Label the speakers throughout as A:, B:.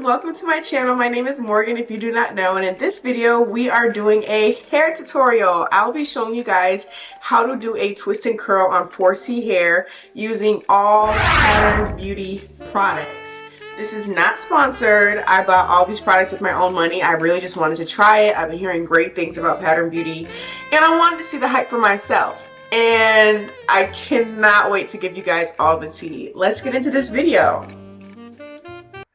A: welcome to my channel. My name is Morgan if you do not know, and in this video we are doing a hair tutorial. I'll be showing you guys how to do a twist and curl on 4C hair using all Pattern Beauty products. This is not sponsored. I bought all these products with my own money. I really just wanted to try it. I've been hearing great things about Pattern Beauty and I wanted to see the hype for myself. And I cannot wait to give you guys all the tea. Let's get into this video.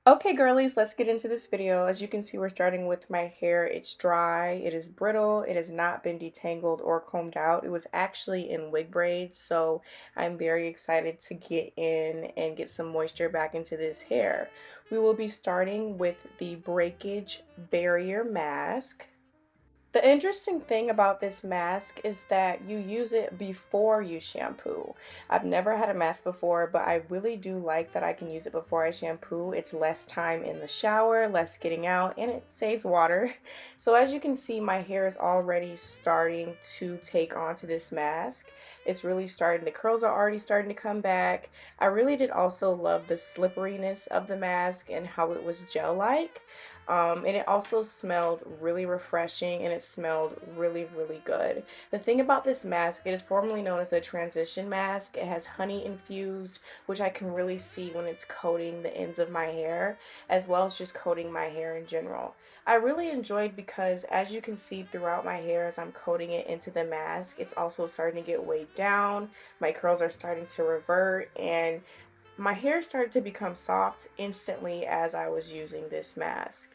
A: Okay girlies, let's get into this video. As you can see, we're starting with my hair. It's dry, it is brittle, it has not been detangled or combed out. It was actually in wig braids, so I'm very excited to get in and get some moisture back into this hair. We will be starting with the breakage barrier mask. The interesting thing about this mask is that you use it before you shampoo. I've never had a mask before, but I really do like that I can use it before I shampoo. It's less time in the shower, less getting out, and it saves water. So as you can see, my hair is already starting to take onto this mask. It's really starting, the curls are already starting to come back. I really did also love the slipperiness of the mask and how it was gel-like. And it also smelled really refreshing and it smelled really good. The thing about this mask, it is formerly known as the transition mask. It has honey infused, which I can really see when it's coating the ends of my hair, as well as just coating my hair in general. I really enjoyed because as you can see throughout my hair as I'm coating it into the mask, it's also starting to get weighed down. My curls are starting to revert and my hair started to become soft instantly as I was using this mask.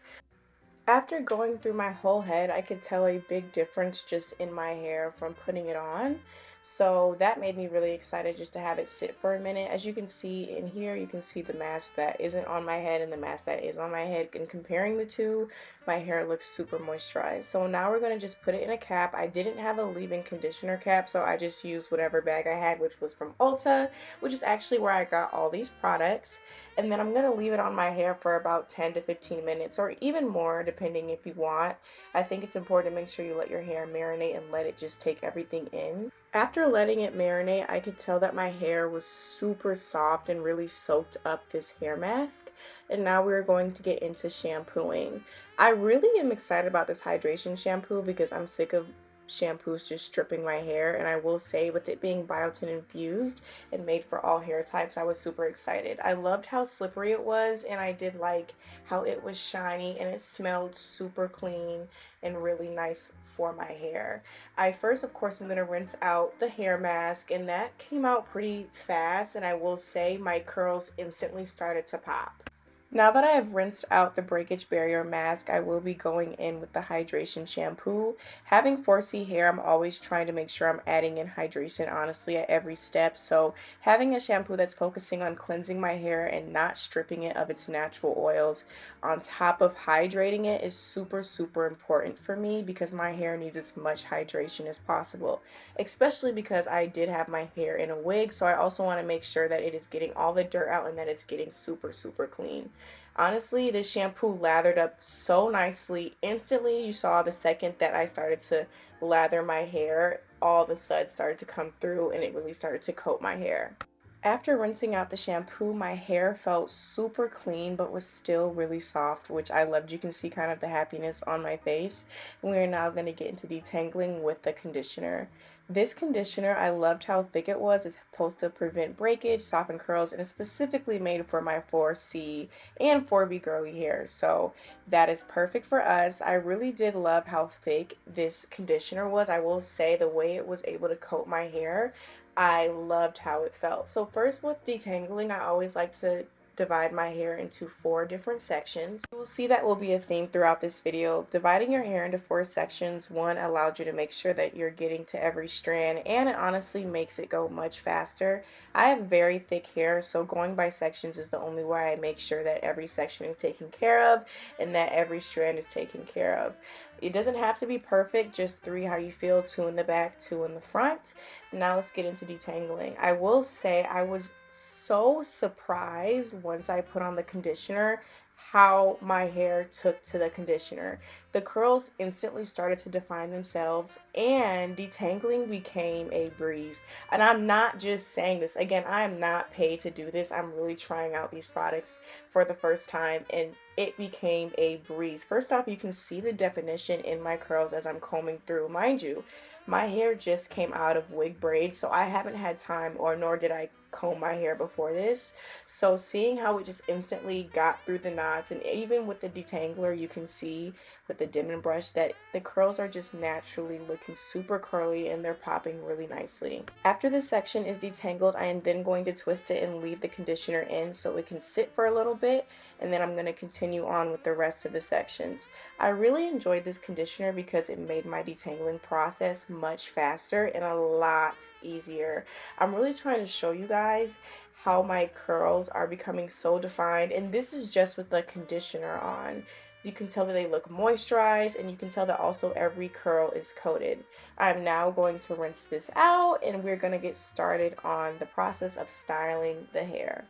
A: After going through my whole head, I could tell a big difference just in my hair from putting it on. So that made me really excited just to have it sit for a minute. As you can see in here, you can see the mask that isn't on my head and the mask that is on my head. And comparing the two, my hair looks super moisturized. So now we're going to just put it in a cap. I didn't have a leave-in conditioner cap, so I just used whatever bag I had, which was from Ulta, which is actually where I got all these products. And then I'm going to leave it on my hair for about 10 to 15 minutes or even more depending if you want. I think it's important to make sure you let your hair marinate and let it just take everything in. After letting it marinate, I could tell that my hair was super soft and really soaked up this hair mask. And now we're going to get into shampooing. I really am excited about this hydration shampoo because I'm sick of shampoos just stripping my hair, and I will say with it being biotin infused and made for all hair types, I was super excited. I loved how slippery it was, and I did like how it was shiny and it smelled super clean and really nice for my hair. I first, of course, I'm going to rinse out the hair mask, and that came out pretty fast, and I will say my curls instantly started to pop. Now that I have rinsed out the breakage barrier mask, I will be going in with the hydration shampoo. Having 4C hair, I'm always trying to make sure I'm adding in hydration, honestly, at every step. So having a shampoo that's focusing on cleansing my hair and not stripping it of its natural oils on top of hydrating it is super important for me because my hair needs as much hydration as possible, especially because I did have my hair in a wig. So I also want to make sure that it is getting all the dirt out and that it's getting super clean. Honestly, this shampoo lathered up so nicely. Instantly, you saw the second that I started to lather my hair, all the suds started to come through and it really started to coat my hair. After rinsing out the shampoo, my hair felt super clean but was still really soft, which I loved. You can see kind of the happiness on my face. And we are now going to get into detangling with the conditioner. This conditioner, I loved how thick it was. It's supposed to prevent breakage, soften curls, and it's specifically made for my 4C and 4B girly hair. So that is perfect for us. I really did love how thick this conditioner was. I will say the way it was able to coat my hair, I loved how it felt. So first with detangling, I always like to divide my hair into 4 different sections. You will see that will be a theme throughout this video. Dividing your hair into 4 sections, one, allowed you to make sure that you're getting to every strand, and it honestly makes it go much faster. I have very thick hair, so going by sections is the only way I make sure that every section is taken care of and that every strand is taken care of. It doesn't have to be perfect, just 3 how you feel, 2 in the back, 2 in the front. Now let's get into detangling. I will say I was so surprised once I put on the conditioner how my hair took to the conditioner. The curls instantly started to define themselves, and detangling became a breeze. And I'm not just saying this. Again, I am not paid to do this. I'm really trying out these products for the first time, and it became a breeze. First off, you can see the definition in my curls as I'm combing through. Mind you, my hair just came out of wig braids, so I haven't had time, or nor did I comb my hair before this. So seeing how it just instantly got through the knots, and even with the detangler, you can see with the Denman brush that the curls are just naturally looking super curly and they're popping really nicely. After this section is detangled, I am then going to twist it and leave the conditioner in so it can sit for a little bit, and then I'm going to continue on with the rest of the sections. I really enjoyed this conditioner because it made my detangling process much faster and a lot easier. I'm really trying to show you guys how my curls are becoming so defined, and this is just with the conditioner on. You can tell that they look moisturized, and you can tell that also every curl is coated. I'm now going to rinse this out, and we're going to get started on the process of styling the hair.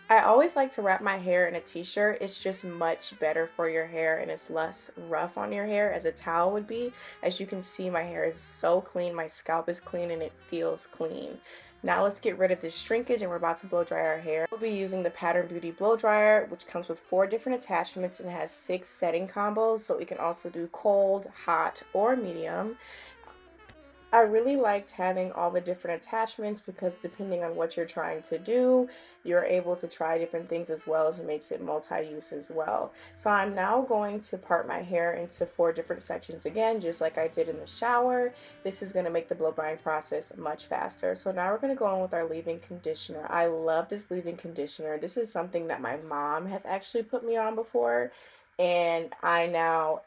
A: I always like to wrap my hair in a t-shirt. It's just much better for your hair and it's less rough on your hair as a towel would be. As you can see, my hair is so clean, my scalp is clean, and it feels clean. Now let's get rid of this shrinkage, and we're about to blow dry our hair. We'll be using the Pattern Beauty blow dryer, which comes with 4 different attachments and has 6 setting combos, so we can also do cold, hot, or medium. I really liked having all the different attachments because depending on what you're trying to do, you're able to try different things, as well as it makes it multi-use as well. So I'm now going to part my hair into 4 different sections again, just like I did in the shower. This is going to make the blow drying process much faster. So now we're going to go on with our leave-in conditioner. I love this leave-in conditioner. This is something that my mom has actually put me on before, and I now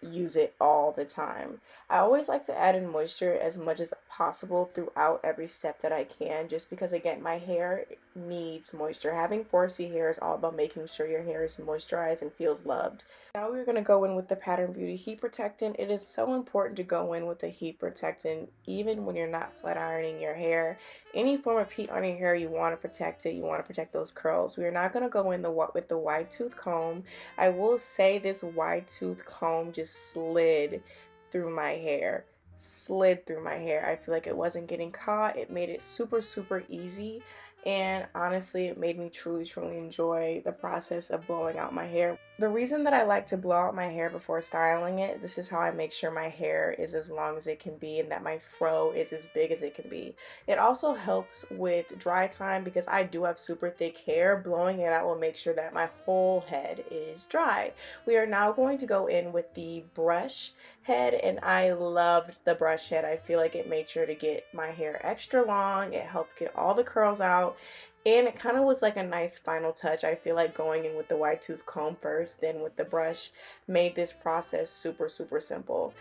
A: use it all the time. I always like to add in moisture as much as possible throughout every step that I can, just because again my hair needs moisture. Having 4C hair is all about making sure your hair is moisturized and feels loved. Now we're going to go in with the Pattern Beauty heat protectant. It is so important to go in with the heat protectant even when you're not flat ironing your hair. Any form of heat on your hair, you want to protect it. You want to protect those curls. We are not going to go in with the wide tooth comb. I will say this wide tooth comb just slid through my hair. Slid through my hair. I feel like it wasn't getting caught. It made it super, super easy. And honestly, it made me truly, truly enjoy the process of blowing out my hair. The reason that I like to blow out my hair before styling it, this is how I make sure my hair is as long as it can be and that my fro is as big as it can be. It also helps with dry time because I do have super thick hair. Blowing it out will make sure that my whole head is dry. We are now going to go in with the brush head, and I loved the brush head. I feel like it made sure to get my hair extra long. It helped get all the curls out, and it kind of was like a nice final touch. I feel like going in with the wide tooth comb first, then with the brush, made this process super, super simple.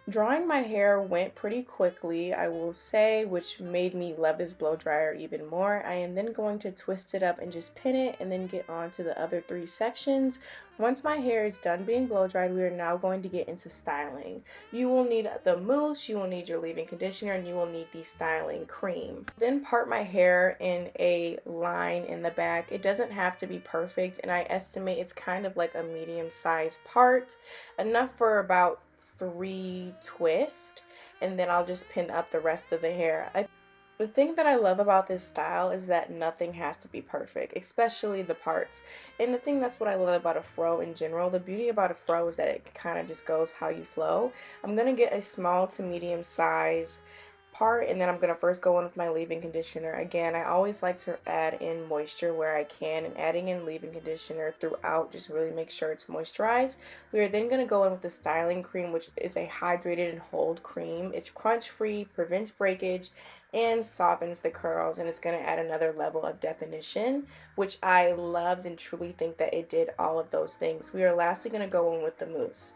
A: Drying my hair went pretty quickly, I will say, which made me love this blow dryer even more. I am then going to twist it up and just pin it and then get on to the other 3 sections. Once my hair is done being blow dried, we are now going to get into styling. You will need the mousse, you will need your leave-in conditioner, and you will need the styling cream. Then part my hair in a line in the back. It doesn't have to be perfect, and I estimate it's kind of like a medium-sized part, enough for about 3 twists, and then I'll just pin up the rest of the hair. The thing that I love about this style is that nothing has to be perfect, especially the parts. And the thing that's what I love about a fro in general. The beauty about a fro is that it kind of just goes how you flow. I'm going to get a small to medium size part, and then I'm going to first go in with my leave-in conditioner. Again, I always like to add in moisture where I can, and adding in leave-in conditioner throughout just really makes sure it's moisturized. We are then going to go in with the styling cream, which is a hydrated and hold cream. It's crunch free, prevents breakage, and softens the curls, and it's going to add another level of definition, which I loved and truly think that it did all of those things. We are lastly going to go in with the mousse.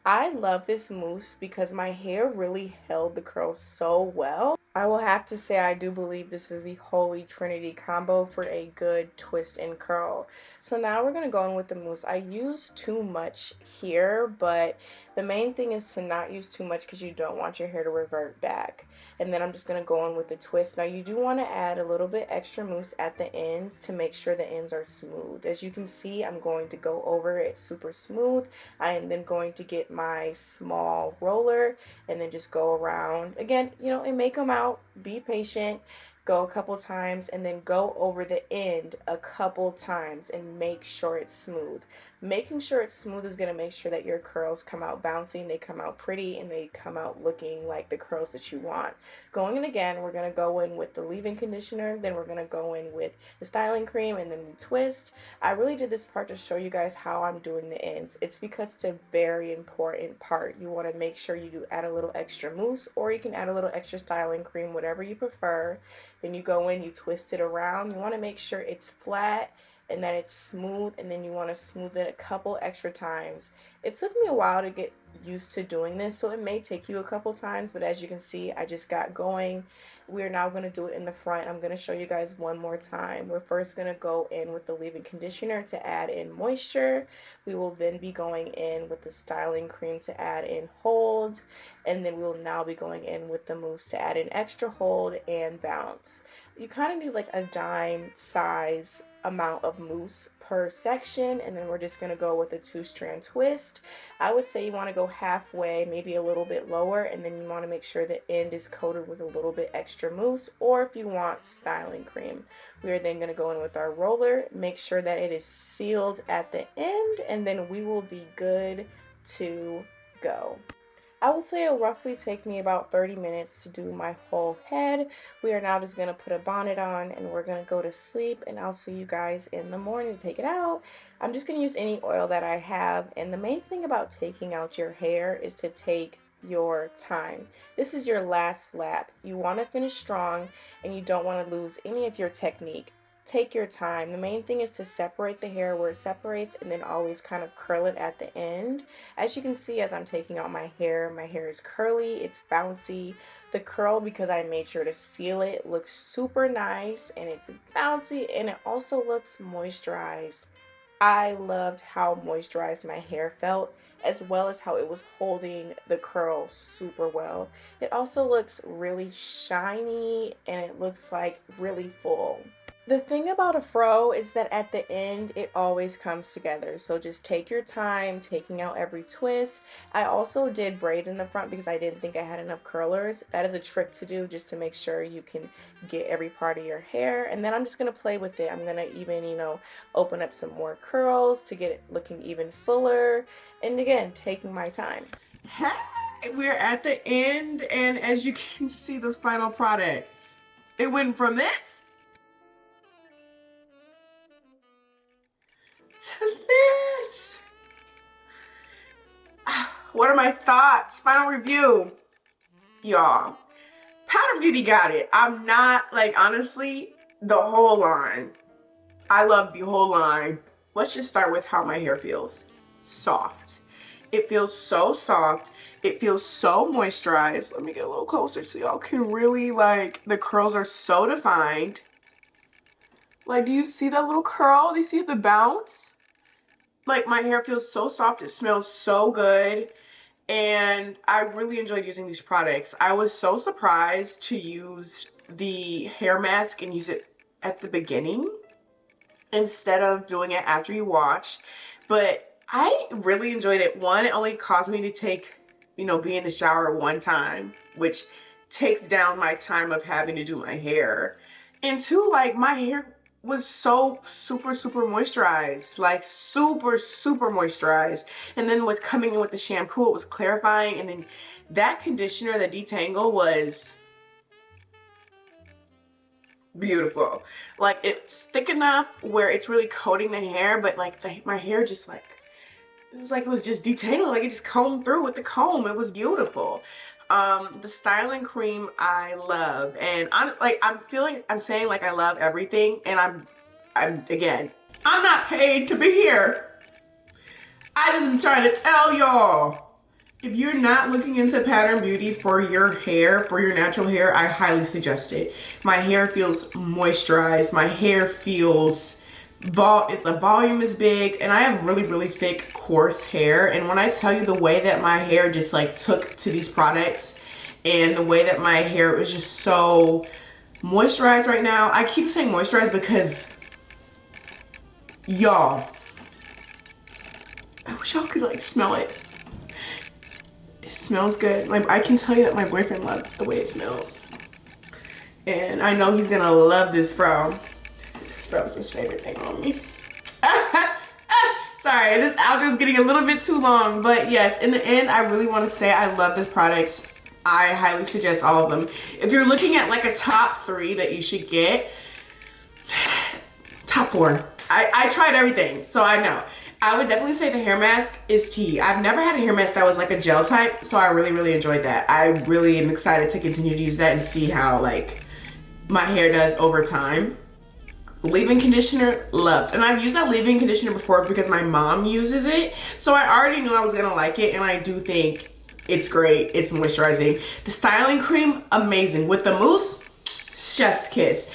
A: I love this mousse because my hair really held the curls so well. I will have to say I do believe this is the holy trinity combo for a good twist and curl. So now we're going to go in with the mousse. I use too much here, but the main thing is to not use too much because you don't want your hair to revert back. And then I'm just going to go in with the twist. Now you do want to add a little bit extra mousse at the ends to make sure the ends are smooth. As you can see, I'm going to go over it super smooth. I am then going to get my small roller and then just go around again, and make them out. Be patient, go a couple times, and then go over the end a couple times and make sure it's smooth. Making sure it's smooth is going to make sure that your curls come out bouncy and they come out pretty and they come out looking like the curls that you want. Going in again, we're going to go in with the leave-in conditioner, then we're going to go in with the styling cream, and then we twist. I really did this part to show you guys how I'm doing the ends. It's because it's a very important part. You want to make sure you do add a little extra mousse, or you can add a little extra styling cream, whatever you prefer. Then you go in, you twist it around. You want to make sure it's flat and that it's smooth, and then you want to smooth it a couple extra times. It took me a while to get used to doing this, so it may take you a couple times, but as you can see, I just got going. We're now going to do it in the front. I'm going to show you guys one more time. We're first going to go in with the leave-in conditioner to add in moisture. We will then be going in with the styling cream to add in hold, and then we will now be going in with the mousse to add in extra hold and bounce. You kind of need like a dime size amount of mousse per section, and then we're just going to go with a 2-strand twist. I would say you want to go halfway, maybe a little bit lower, and then you want to make sure the end is coated with a little bit extra mousse, or if you want styling cream. We are then going to go in with our roller, make sure that it is sealed at the end, and then we will be good to go. I would say it'll roughly take me about 30 minutes to do my whole head. We are now just going to put a bonnet on and we're going to go to sleep, and I'll see you guys in the morning to take it out. I'm just going to use any oil that I have, and the main thing about taking out your hair is to take your time. This is your last lap. You want to finish strong and you don't want to lose any of your technique. Take your time. The main thing is to separate the hair where it separates, and then always kind of curl it at the end. As you can see, as I'm taking out my hair is curly, it's bouncy. The curl, because I made sure to seal it, looks super nice, and it's bouncy, and it also looks moisturized. I loved how moisturized my hair felt, as well as how it was holding the curl super well. It also looks really shiny, and it looks like really full. The thing about a fro is that at the end, it always comes together. So just take your time taking out every twist. I also did braids in the front because I didn't think I had enough curlers. That is a trick to do just to make sure you can get every part of your hair. And then I'm just going to play with it. I'm going to even, open up some more curls to get it looking even fuller. And again, taking my time.
B: Hey, we're at the end, and as you can see, the final product. It went from this to this. What are my thoughts? Final review. Y'all, Powder Beauty got it. I'm not, honestly, the whole line. I love the whole line. Let's just start with how my hair feels. Soft. It feels so soft. It feels so moisturized. Let me get a little closer so y'all can really, the curls are so defined. Do you see that little curl? Do you see the bounce? My hair feels so soft. It smells so good. And I really enjoyed using these products. I was so surprised to use the hair mask and use it at the beginning instead of doing it after you wash. But I really enjoyed it. One, it only caused me to be in the shower one time, which takes down my time of having to do my hair. And two, my hair was so super moisturized, super moisturized. And then with coming in with the shampoo, it was clarifying. And then that conditioner, the detangle, was beautiful. It's thick enough where it's really coating the hair, but my hair just it was just detangling. It just combed through with the comb. It was beautiful. The styling cream I love, and I'm saying I love everything, and I'm not paid to be here. I just am trying to tell y'all, If you're not looking into pattern beauty for your hair, for your natural hair, I highly suggest it. My hair feels moisturized. My hair feels, the volume is big, and I have really, really thick, coarse hair. And when I tell you the way that my hair just like took to these products and the way that my hair was just so moisturized right now, I keep saying moisturized because y'all, I wish y'all could like smell it. It smells good. Like, I can tell you that my boyfriend loved the way it smelled. And I know he's gonna love this fro. This fro's his favorite thing on me. Sorry, this outro is getting a little bit too long. But yes, in the end, I really want to say I love these products. I highly suggest all of them. If you're looking at like a top 3 that you should get, top 4. I tried everything, so I know. I would definitely say the hair mask is tea. I've never had a hair mask that was like a gel type, so I really, really enjoyed that. I really am excited to continue to use that and see how like my hair does over time. Leave-in conditioner, loved. And I've used that leave-in conditioner before because my mom uses it, so I already knew I was gonna like it, and I do think it's great. It's moisturizing. The styling cream, amazing. With the mousse, chef's kiss.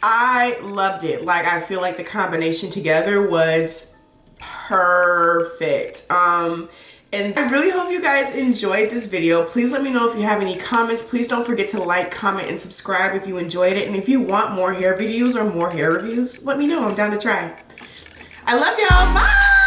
B: I loved it. Like, I feel like the combination together was perfect. And I really hope you guys enjoyed this video. Please let me know if you have any comments. Please don't forget to like, comment, and subscribe if you enjoyed it. And if you want more hair videos or more hair reviews, let me know. I'm down to try. I love y'all. Bye!